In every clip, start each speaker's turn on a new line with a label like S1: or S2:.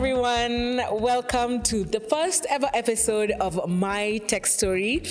S1: everyone. Welcome to the first ever episode of My Tech Story.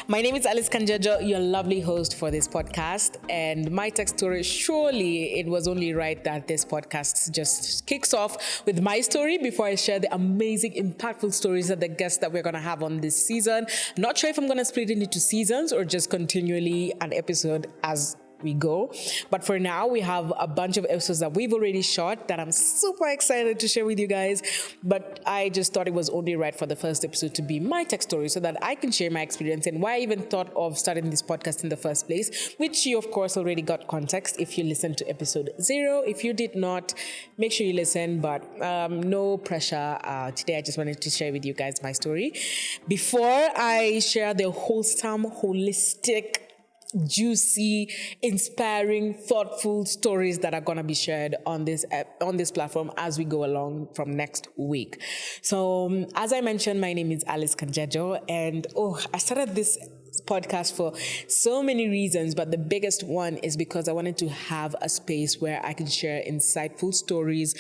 S1: My name is Alice Kanjejo, your lovely host for this podcast. And My Tech Story, surely it was only right that this podcast just kicks off with my story before I share the amazing, impactful stories of the guests that we're going to have on this season. Not sure if I'm going to split it into seasons or just continually an episode as we go. But for now, we have a bunch of episodes that we've already shot that I'm super excited to share with you guys. But I just thought it was only right for the first episode to be my tech story so that I can share my experience and why I even thought of starting this podcast in the first place, which you, of course, already got context if you listened to episode 0. If you did not, make sure you listen, but no pressure. Today, I just wanted to share with you guys my story. Before I share the wholesome, holistic, juicy, inspiring, thoughtful stories that are going to be shared on this platform as we go along from next week. So, as I mentioned, my name is Alice Kanjejo, and I started this podcast for so many reasons, but the biggest one is because I wanted to have a space where I can share insightful stories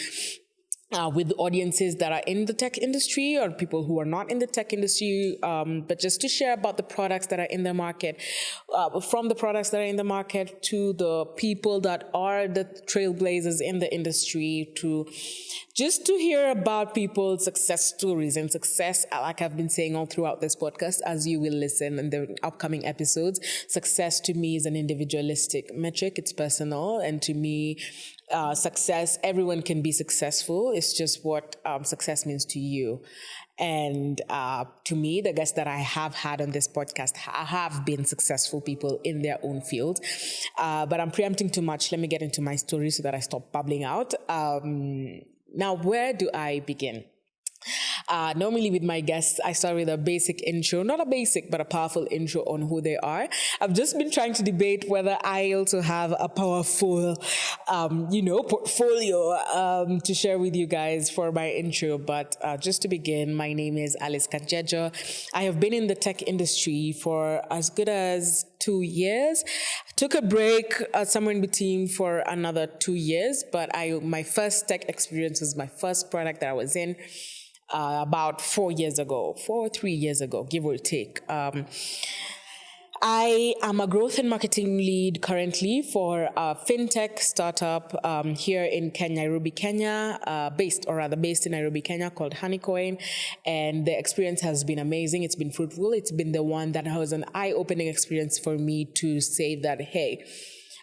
S1: with audiences that are in the tech industry or people who are not in the tech industry, but just to share about the products that are in the market, from the products that are in the market to the people that are the trailblazers in the industry, to just to hear about people's success stories and success, like I've been saying all throughout this podcast, as you will listen in the upcoming episodes. Success to me is an individualistic metric. It's personal. And to me, success, everyone can be successful. It's just what success means to you. And to me, the guests that I have had on this podcast have been successful people in their own field. But I'm preempting too much. Let me get into my story so that I stop babbling out. Now, where do I begin? Normally with my guests, I start with a basic intro, not a basic, but a powerful intro on who they are. I've just been trying to debate whether I also have a powerful, portfolio to share with you guys for my intro. But just to begin, my name is Alice Kanjejo. I have been in the tech industry for as good as 2 years. Took a break somewhere in between for another 2 years, but my first tech experience was my first product that I was in about 3 years ago, give or take. I am a growth and marketing lead currently for a Fintech startup here in Nairobi, Kenya, based in Nairobi, Kenya, called Honeycoin. And the experience has been amazing. It's been fruitful. It's been the one that was an eye-opening experience for me to say that, hey,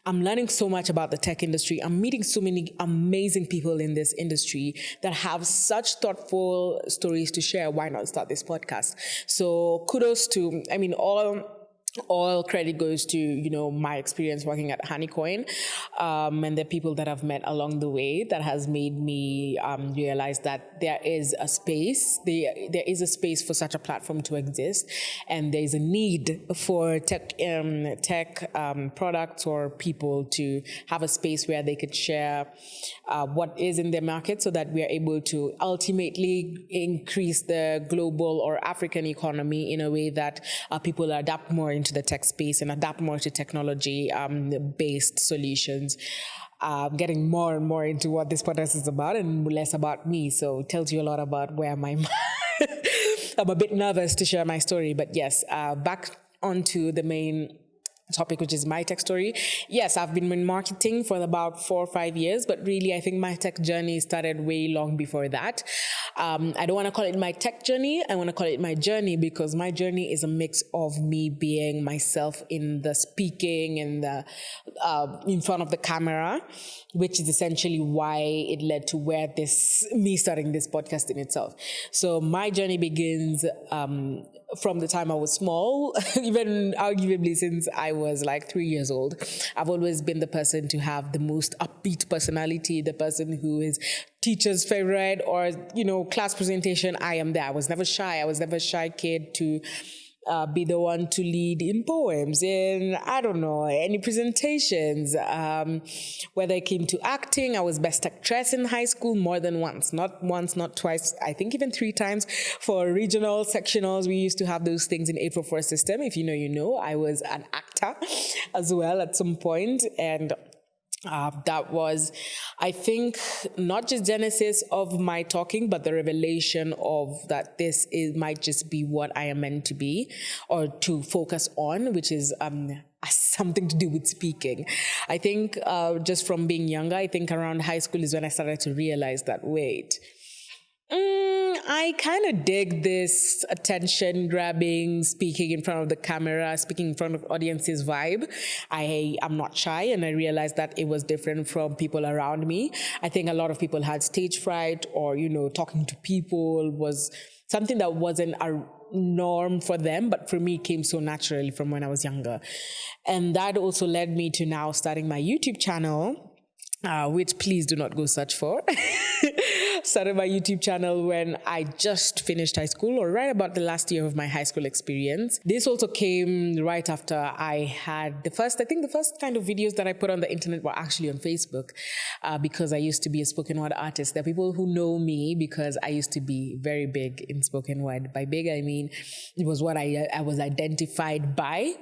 S1: I'm learning so much about the tech industry. I'm meeting so many amazing people in this industry that have such thoughtful stories to share. Why not start this podcast? So kudos to, all credit goes to, my experience working at Honeycoin, and the people that I've met along the way that has made me realize that there is a space for such a platform to exist, and there is a need for tech products or people to have a space where they could share what is in their market so that we are able to ultimately increase the global or African economy in a way that people adapt more into the tech space and adapt more to technology-based solutions. Getting more and more into what this podcast is about and less about me. So it tells you a lot about where my I'm a bit nervous to share my story. But yes, back onto the main topic, which is my tech story. Yes, I've been in marketing for about 4 or 5 years, but really I think my tech journey started way long before that. I don't want to call it my tech journey. I want to call it my journey because my journey is a mix of me being myself in the speaking and the in front of the camera, which is essentially why it led to me starting this podcast in itself. So my journey begins from the time I was small, even arguably since I was like 3 years old. I've always been the person to have the most upbeat personality, the person who is teacher's favorite or, class presentation. I am there. I was never shy. I was never a shy kid to be the one to lead in poems, in, any presentations. Whether it came to acting, I was best actress in high school more than once, not twice, I think even 3 times. For regional sectionals, we used to have those things in 844 system. If you know, I was an actor as well at some point. And That was, I think, not just genesis of my talking, but the revelation of that this is might just be what I am meant to be or to focus on, which is something to do with speaking. I think just from being younger, I think around high school is when I started to realize that, wait, I kind of dig this attention grabbing, speaking in front of the camera, speaking in front of audiences vibe. I am not shy, and I realized that it was different from people around me. I think a lot of people had stage fright, or, talking to people was something that wasn't a norm for them, but for me it came so naturally from when I was younger. And that also led me to now starting my YouTube channel, which please do not go search for. Started my YouTube channel when I just finished high school, or right about the last year of my high school experience. This also came right after I had the first kind of videos that I put on the internet were actually on Facebook, because I used to be a spoken word artist. There are people who know me because I used to be very big in spoken word. By big, I mean it was what I was identified by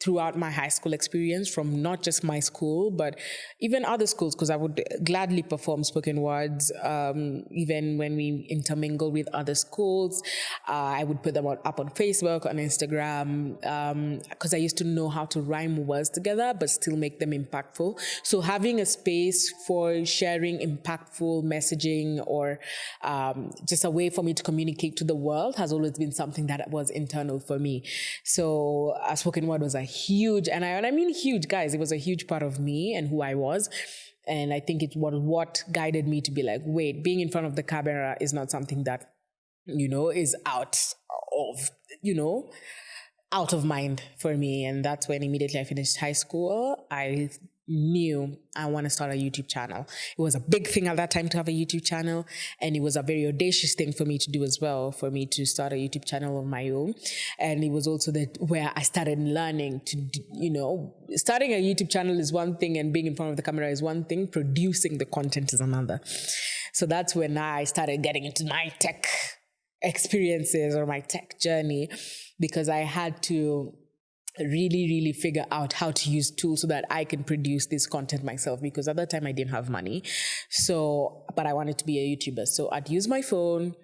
S1: throughout my high school experience, from not just my school, but even other schools, because I would gladly perform spoken words, even when we intermingle with other schools. I would put them up on Facebook, on Instagram, because I used to know how to rhyme words together, but still make them impactful. So having a space for sharing impactful messaging, or just a way for me to communicate to the world, has always been something that was internal for me. So spoken word was a huge, and I mean huge, guys, it was a huge part of me and who I was. And I think it was what guided me to be like, wait, being in front of the camera is not something that, is out of mind for me. And that's when immediately I finished high school, I knew I want to start a YouTube channel. It was a big thing at that time to have a YouTube channel, and it was a very audacious thing for me to do as well, for me to start a YouTube channel on my own. And it was also where I started learning to, starting a YouTube channel is one thing, and being in front of the camera is one thing, producing the content is another. So that's when I started getting into my tech experiences or my tech journey, because I had to really, really figure out how to use tools so that I can produce this content myself, because at that time I didn't have money. So, but I wanted to be a YouTuber. So I'd use my phone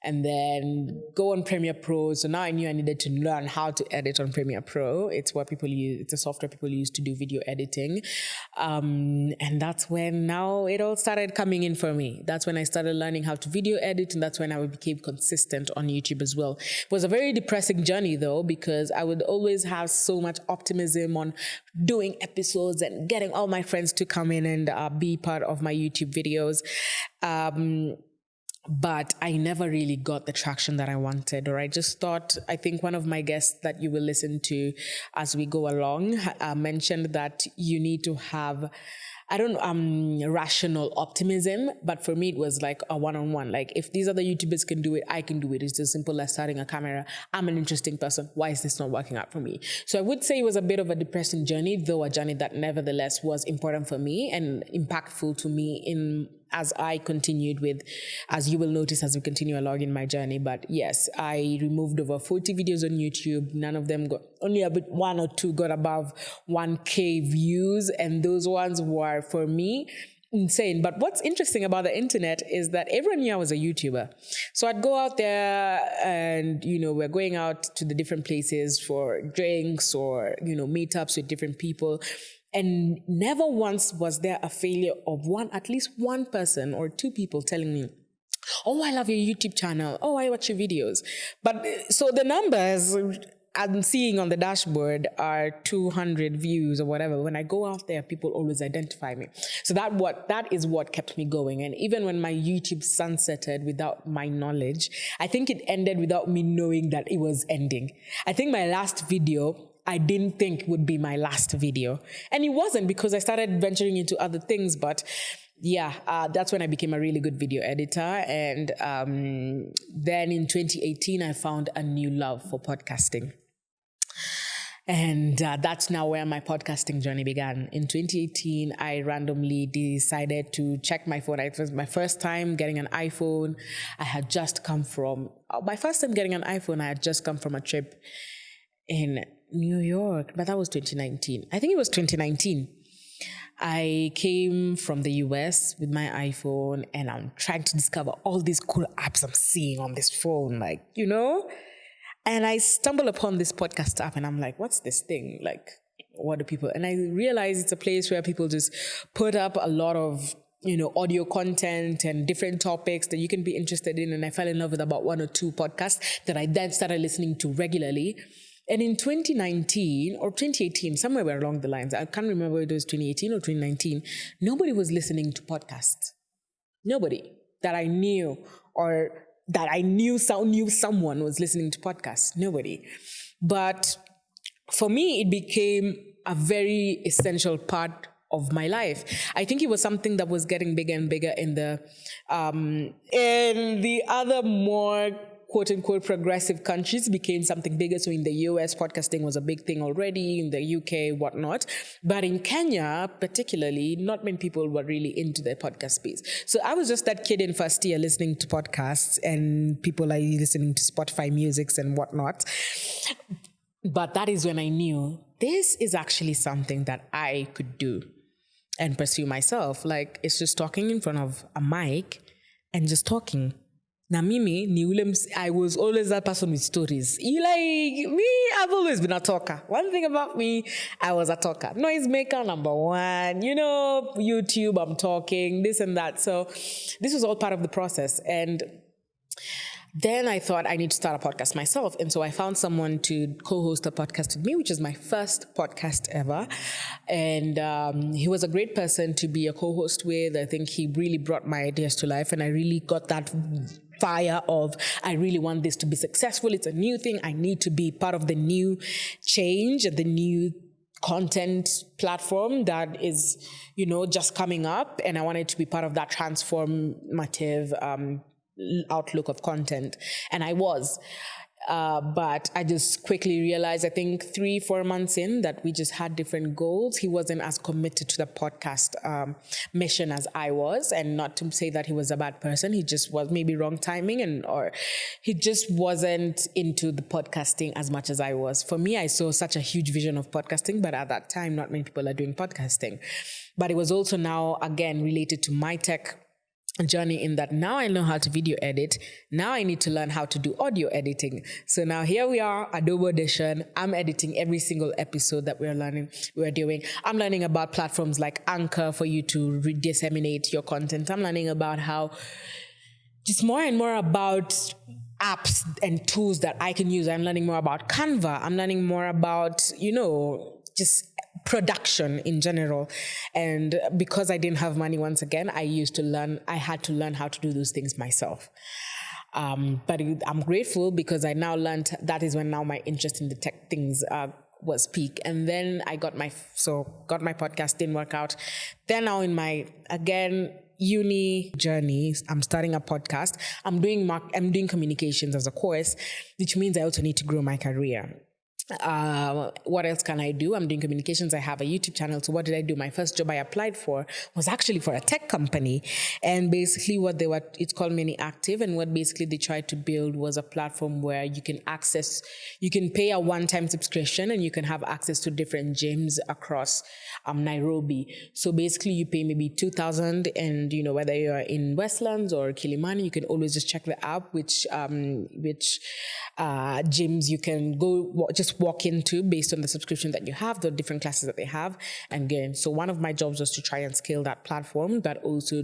S1: and then go on Premiere Pro. So now I knew I needed to learn how to edit on Premiere Pro. It's what people use. It's a software people use to do video editing. And that's when now it all started coming in for me. That's when I started learning how to video edit. And that's when I became consistent on YouTube as well. It was a very depressing journey though, because I would always have so much optimism on doing episodes and getting all my friends to come in and be part of my YouTube videos. But I never really got the traction that I wanted, or I just thought, I think one of my guests that you will listen to as we go along mentioned that you need to have, rational optimism. But for me, it was like a one-on-one. Like, if these other YouTubers can do it, I can do it. It's as simple as starting a camera. I'm an interesting person. Why is this not working out for me? So I would say it was a bit of a depressing journey, though a journey that nevertheless was important for me and impactful to me as I continued with, as you will notice as we continue along in my journey. But yes, I removed over 40 videos on YouTube. None of them only one or two got above 1K views. And those ones were, for me, insane. But what's interesting about the internet is that everyone knew I was a YouTuber. So I'd go out there and, we're going out to the different places for drinks or, meetups with different people. And never once was there a failure of at least one person or two people telling me, oh, I love your YouTube channel. Oh, I watch your videos. But so the numbers I'm seeing on the dashboard are 200 views or whatever. When I go out there, people always identify me. So that is what kept me going. And even when my YouTube sunsetted without my knowledge, I think it ended without me knowing that it was ending. I think my last video, I didn't think would be my last video. And it wasn't, because I started venturing into other things. But yeah, that's when I became a really good video editor. And then in 2018, I found a new love for podcasting. And that's now where my podcasting journey began. In 2018, I randomly decided to check my phone. It was my first time getting an iPhone. I had just come from a trip in New York, but that was 2019. I think it was 2019. I came from the US with my iPhone and I'm trying to discover all these cool apps I'm seeing on this phone, like, and I stumble upon this podcast app and I'm like, what's this thing? Like, what do people, and I realize it's a place where people just put up a lot of, audio content and different topics that you can be interested in. And I fell in love with about 1 or 2 podcasts that I then started listening to regularly. And in 2019 or 2018, somewhere along the lines, I can't remember whether it was 2018 or 2019, nobody was listening to podcasts. Nobody that I knew or that I knew someone was listening to podcasts. Nobody. But for me, it became a very essential part of my life. I think it was something that was getting bigger and bigger in the other more quote unquote progressive countries became something bigger. So in the US, podcasting was a big thing already, in the UK, whatnot. But in Kenya, particularly, not many people were really into the podcast space. So I was just that kid in first year listening to podcasts and people are listening to Spotify musics and whatnot. But that is when I knew this is actually something that I could do and pursue myself. Like, it's just talking in front of a mic and just talking. Now, I was always that person with stories. I've always been a talker. One thing about me, I was a talker. Noisemaker, number 1. YouTube, I'm talking, this and that. So this was all part of the process. And then I thought I need to start a podcast myself. And so I found someone to co-host a podcast with me, which is my first podcast ever. And he was a great person to be a co-host with. I think he really brought my ideas to life. And I really got that fire of, I really want this to be successful. It's a new thing. I need to be part of the new change and the new content platform that is, just coming up. And I wanted to be part of that transformative outlook of content, and I was. But I just quickly realized, I think 3-4 months in, that we just had different goals. He wasn't as committed to the podcast mission as I was, and not to say that he was a bad person. He just was maybe wrong timing, or he just wasn't into the podcasting as much as I was. For me, I saw such a huge vision of podcasting, but at that time, not many people are doing podcasting. But it was also now, again, related to my tech journey, in that now I know how to video edit. Now I need to learn how to do audio editing. So now here we are, Adobe Audition. I'm editing every single episode that we're doing. I'm learning about platforms like Anchor for you to disseminate your content. I'm learning about how, just more and more about apps and tools that I can use. I'm learning more about Canva. I'm learning more about, just production in general. And because I didn't have money, once again, I had to learn how to do those things myself. But I'm grateful because I now learned, that is when now my interest in the tech things was peak. And then I got my podcast, didn't work out. Then now in my, again, uni journey, I'm starting a podcast. I'm doing communications as a course, which means I also need to grow my career. What else can I do? I'm doing communications. I have a YouTube channel. So what did I do? My first job I applied for was actually for a tech company. And basically it's called Mini Active. And what basically they tried to build was a platform where you can pay a one-time subscription and you can have access to different gyms across Nairobi. So basically you pay maybe 2,000 and, whether you're in Westlands or Kilimani, you can always just check the app, which gyms you can go just walk into based on the subscription that you have, the different classes that they have. And again, so one of my jobs was to try and scale that platform, but also,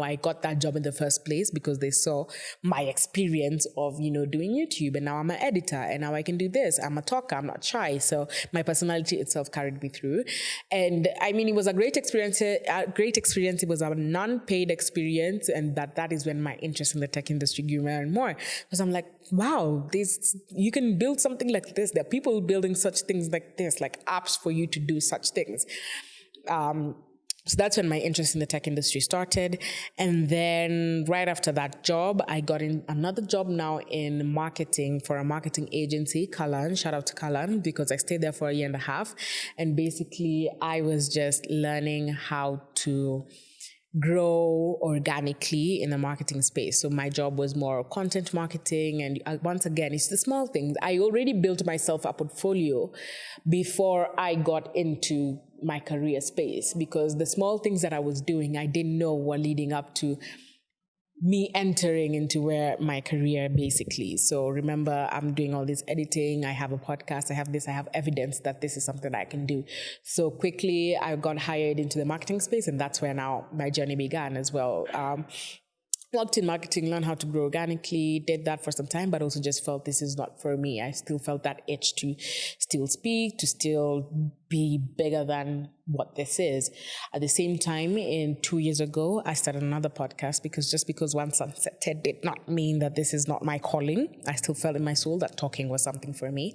S1: I got that job in the first place because they saw my experience of, doing YouTube, and now I'm an editor and now I can do this. I'm a talker, I'm not shy. So my personality itself carried me through. And I mean, it was a great experience. It was a non-paid experience. And that is when my interest in the tech industry grew more and more. Because I'm like, wow, you can build something like this. There are people building such things like this, like apps for you to do such things. So that's when my interest in the tech industry started. And then right after that job, I got in another job now in marketing for a marketing agency, Kalan. Shout out to Kalan, because I stayed there for 1.5 years. And basically, I was just learning how to grow organically in the marketing space. So my job was more content marketing. And once again, it's the small things. I already built myself a portfolio before I got into my career space, because the small things that I was doing, I didn't know were leading up to me entering into where my career basically. So remember, I'm doing all this editing. I have a podcast. I have this. I have evidence that this is something that I can do. So quickly, I got hired into the marketing space, and that's where now my journey began as well. Worked in marketing, learned how to grow organically, did that for some time, but also just felt this is not for me. I still felt that itch to still speak, to still be bigger than what this is. At the same time, 2 years ago, I started another podcast, because just because one sunset did not mean that this is not my calling. I still felt in my soul that talking was something for me.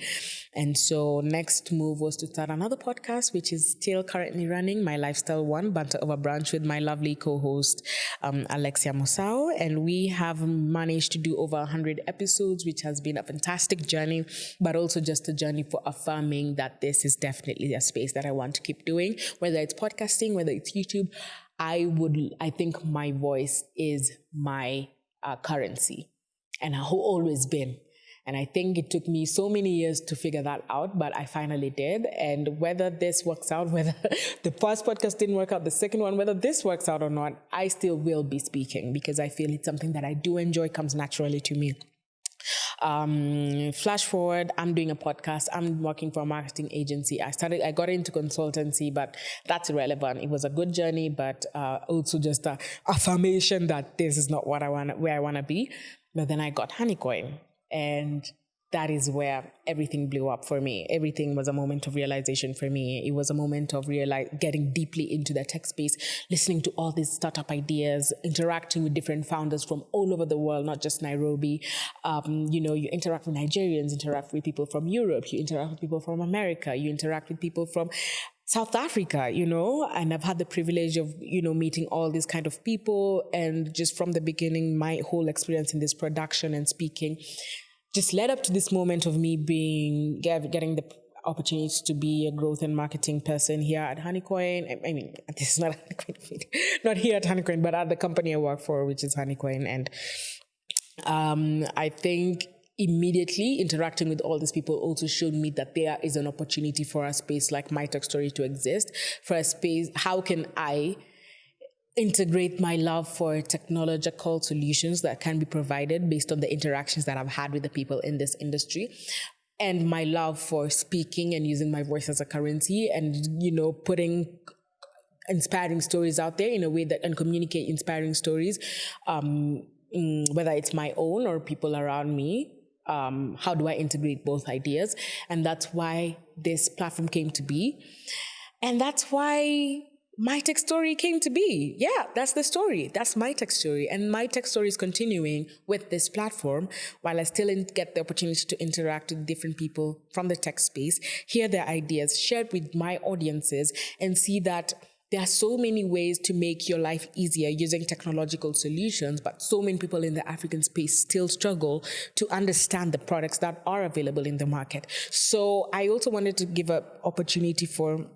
S1: And so next move was to start another podcast, which is still currently running, My Lifestyle One, Banter Over Brunch, with my lovely co-host, Alexia Mosao. And we have managed to do over 100 episodes, which has been a fantastic journey, but also just a journey for affirming that this is definitely a space that I want to keep doing, whether it's podcasting, whether it's YouTube. I think my voice is my currency, and has always been. And I think it took me so many years to figure that out, but I finally did. And whether this works out, whether the first podcast didn't work out, the second one, whether this works out or not, I still will be speaking, because I feel it's something that I do enjoy, comes naturally to me. Flash forward, I'm doing a podcast. I'm working for a marketing agency. I got into consultancy, but that's irrelevant. It was a good journey, but also just a affirmation that this is not where I want to be. But then I got Honeycoin, and that is where everything blew up for me. Everything was a moment of realization for me. It was a moment of getting deeply into the tech space, listening to all these startup ideas, interacting with different founders from all over the world, not just Nairobi. You interact with Nigerians, interact with people from Europe, you interact with people from America, you interact with people from South Africa, and I've had the privilege of, meeting all these kind of people. And just from the beginning, my whole experience in this production and speaking just led up to this moment of me getting the opportunity to be a growth and marketing person here at Honeycoin. I mean, this is not Honeycoin, not here at Honeycoin, but at the company I work for, which is Honeycoin. And I think immediately interacting with all these people also showed me that there is an opportunity for a space like My Tech Story to exist. For a space, how can I integrate my love for technological solutions that can be provided based on the interactions that I've had with the people in this industry, and my love for speaking and using my voice as a currency, and putting inspiring stories out there in a way that and communicate inspiring stories, whether it's my own or people around me. How do I integrate both ideas? And that's why this platform came to be, and that's why My Tech Story came to be. Yeah, that's the story. That's My Tech Story. And My Tech Story is continuing with this platform while I still get the opportunity to interact with different people from the tech space, hear their ideas, share it with my audiences, and see that there are so many ways to make your life easier using technological solutions, but so many people in the African space still struggle to understand the products that are available in the market. So I also wanted to give an opportunity for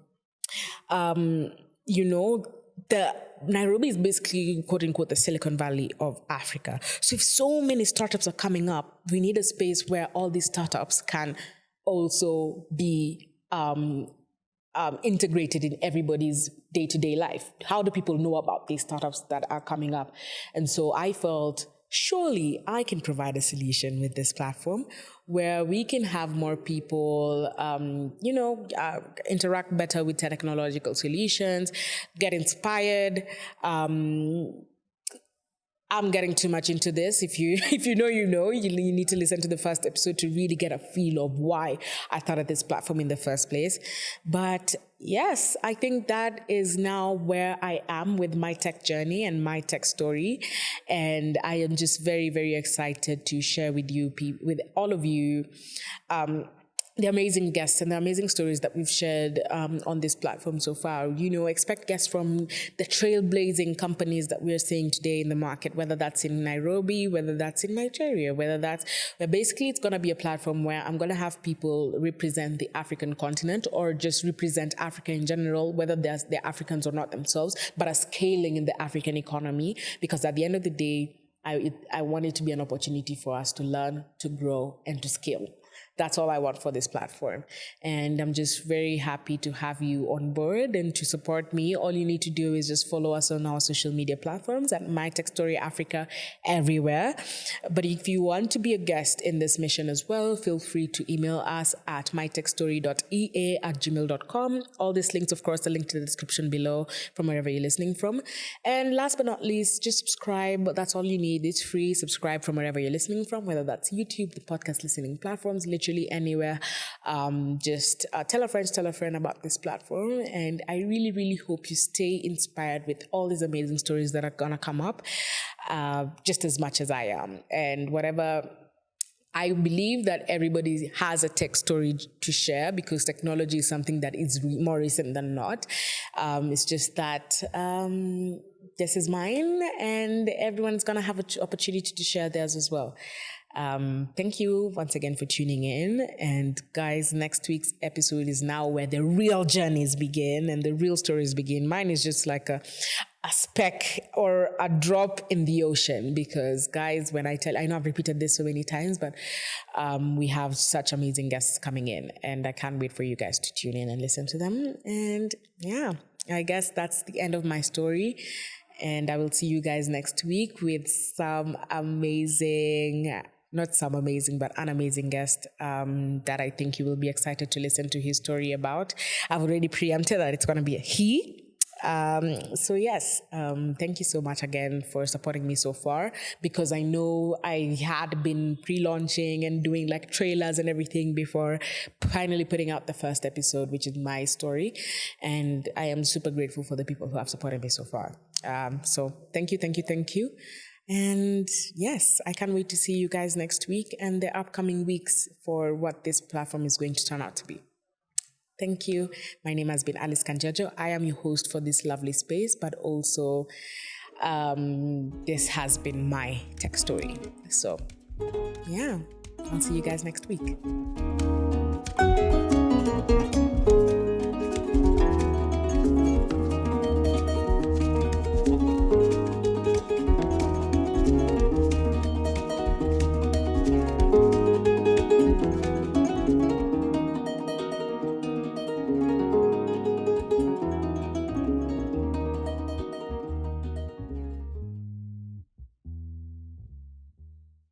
S1: the Nairobi is basically, quote unquote, the Silicon Valley of Africa. So if so many startups are coming up, we need a space where all these startups can also be integrated in everybody's day-to-day life. How do people know about these startups that are coming up? And so I felt, surely I can provide a solution with this platform where we can have more people, interact better with technological solutions, get inspired. I'm getting too much into this. If you know, you need to listen to the first episode to really get a feel of why I started this platform in the first place. But yes, I think that is now where I am with my tech journey and my tech story. And I am just very, very excited to share with you, with all of you, the amazing guests and the amazing stories that we've shared on this platform so far. Expect guests from the trailblazing companies that we're seeing today in the market, whether that's in Nairobi, whether that's in Nigeria, basically it's going to be a platform where I'm going to have people represent the African continent or just represent Africa in general, whether they're Africans or not themselves, but are scaling in the African economy, because at the end of the day, I want it to be an opportunity for us to learn, to grow, and to scale. That's all I want for this platform. And I'm just very happy to have you on board and to support me. All you need to do is just follow us on our social media platforms at My Tech Story Africa everywhere. But if you want to be a guest in this mission as well, feel free to email us at mytechstory.ea@gmail.com. All these links, of course, are linked to the description below from wherever you're listening from. And last but not least, just subscribe. That's all you need. It's free. Subscribe from wherever you're listening from, whether that's YouTube, the podcast listening platforms, literally anywhere. Just tell a friend about this platform. And I really, really hope you stay inspired with all these amazing stories that are going to come up, just as much as I am. And whatever, I believe that everybody has a tech story to share, because technology is something that is more recent than not. It's just that this is mine, and everyone's going to have an opportunity to share theirs as well. Thank you once again for tuning in. And guys, next week's episode is now where the real journeys begin and the real stories begin. Mine is just like a speck or a drop in the ocean, because guys, I know I've repeated this so many times, but we have such amazing guests coming in, and I can't wait for you guys to tune in and listen to them. And yeah, I guess that's the end of my story. And I will see you guys next week with an amazing guest that I think you will be excited to listen to his story about. I've already preempted that it's going to be a he. So yes, thank you so much again for supporting me so far, because I know I had been pre-launching and doing like trailers and everything before finally putting out the first episode, which is my story. And I am super grateful for the people who have supported me so far. So thank you. And yes, I can't wait to see you guys next week and the upcoming weeks for what this platform is going to turn out to be. Thank you. My name has been Alice Kanjejo. I am your host for this lovely space, but also this has been my tech story. So yeah, I'll see you guys next week.